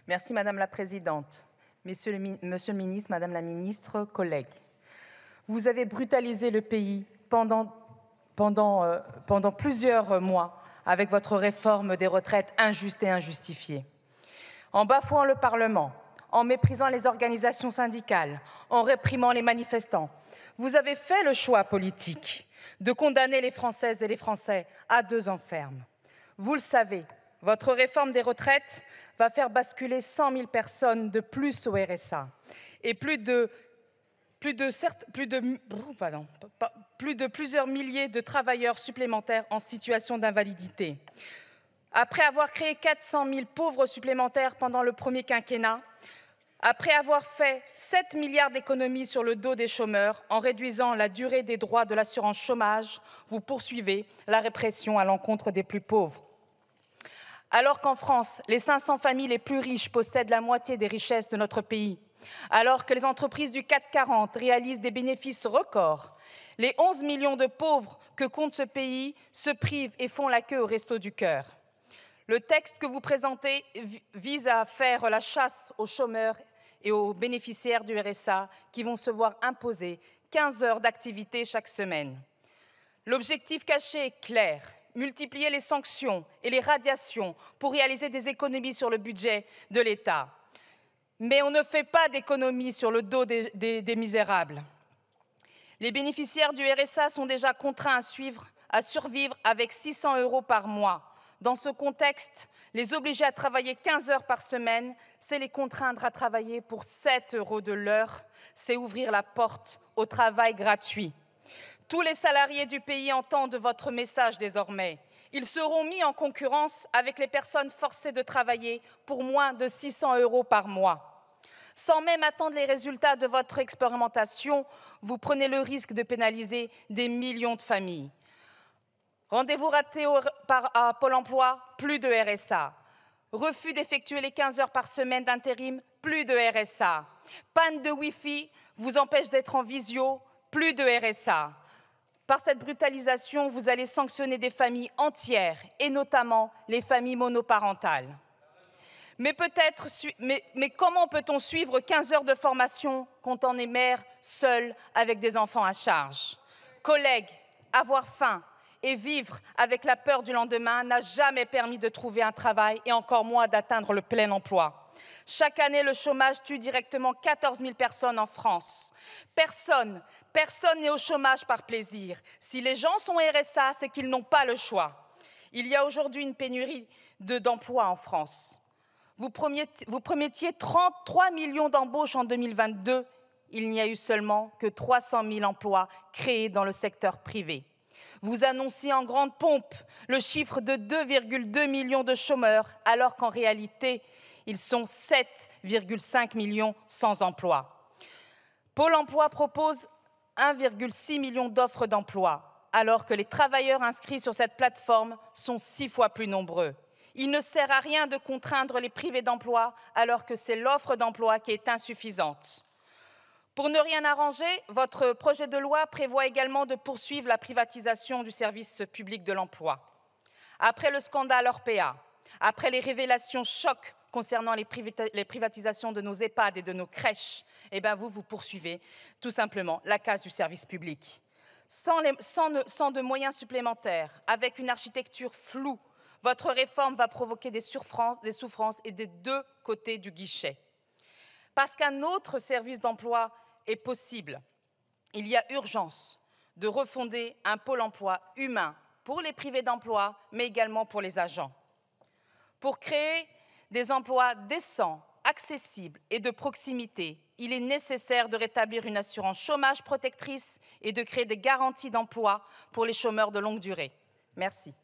Merci Madame la Présidente. Monsieur le ministre, Madame la Ministre, collègues. Vous avez brutalisé le pays pendant plusieurs mois avec votre réforme des retraites injuste et injustifiée. En bafouant le Parlement, en méprisant les organisations syndicales, en réprimant les manifestants, vous avez fait le choix politique de condamner les Françaises et les Français à 2 ans ferme. Vous le savez, votre réforme des retraites va faire basculer 100 000 personnes de plus au RSA et plus de plusieurs milliers de travailleurs supplémentaires en situation d'invalidité. Après avoir créé 400 000 pauvres supplémentaires pendant le premier quinquennat, après avoir fait 7 milliards d'économies sur le dos des chômeurs en réduisant la durée des droits de l'assurance chômage, vous poursuivez la répression à l'encontre des plus pauvres. Alors qu'en France, les 500 familles les plus riches possèdent la moitié des richesses de notre pays, alors que les entreprises du CAC 40 réalisent des bénéfices records, les 11 millions de pauvres que compte ce pays se privent et font la queue au Resto du Cœur. Le texte que vous présentez vise à faire la chasse aux chômeurs et aux bénéficiaires du RSA qui vont se voir imposer 15 heures d'activité chaque semaine. L'objectif caché est clair. Multiplier les sanctions et les radiations pour réaliser des économies sur le budget de l'État. Mais on ne fait pas d'économies sur le dos des misérables. Les bénéficiaires du RSA sont déjà contraints à survivre avec 600 € par mois. Dans ce contexte, les obliger à travailler 15 heures par semaine, c'est les contraindre à travailler pour 7 € de l'heure, c'est ouvrir la porte au travail gratuit. Tous les salariés du pays entendent votre message désormais. Ils seront mis en concurrence avec les personnes forcées de travailler pour moins de 600 € par mois. Sans même attendre les résultats de votre expérimentation, vous prenez le risque de pénaliser des millions de familles. Rendez-vous raté à Pôle emploi, plus de RSA. Refus d'effectuer les 15 heures par semaine d'intérim, plus de RSA. Panne de Wi-Fi vous empêche d'être en visio, plus de RSA. Par cette brutalisation, vous allez sanctionner des familles entières, et notamment les familles monoparentales. Mais comment peut-on suivre 15 heures de formation quand on est mère seule avec des enfants à charge? Collègues, avoir faim et vivre avec la peur du lendemain n'a jamais permis de trouver un travail et encore moins d'atteindre le plein emploi. Chaque année, le chômage tue directement 14 000 personnes en France. Personne n'est au chômage par plaisir. Si les gens sont RSA, c'est qu'ils n'ont pas le choix. Il y a aujourd'hui une pénurie d'emplois en France. Vous promettiez 33 millions d'embauches en 2022. Il n'y a eu seulement que 300 000 emplois créés dans le secteur privé. Vous annonciez en grande pompe le chiffre de 2,2 millions de chômeurs, alors qu'en réalité, ils sont 7,5 millions sans emploi. Pôle emploi propose 1,6 million d'offres d'emploi, alors que les travailleurs inscrits sur cette plateforme sont 6 fois plus nombreux. Il ne sert à rien de contraindre les privés d'emploi, alors que c'est l'offre d'emploi qui est insuffisante. Pour ne rien arranger, votre projet de loi prévoit également de poursuivre la privatisation du service public de l'emploi. Après le scandale Orpea, après les révélations chocs concernant les privatisations de nos EHPAD et de nos crèches, vous poursuivez tout simplement la casse du service public. Sans de moyens supplémentaires, avec une architecture floue, votre réforme va provoquer des souffrances et des 2 côtés du guichet. Parce qu'un autre service d'emploi est possible, il y a urgence de refonder un pôle emploi humain pour les privés d'emploi, mais également pour les agents. Pour créer des emplois décents, accessibles et de proximité, il est nécessaire de rétablir une assurance chômage protectrice et de créer des garanties d'emploi pour les chômeurs de longue durée. Merci.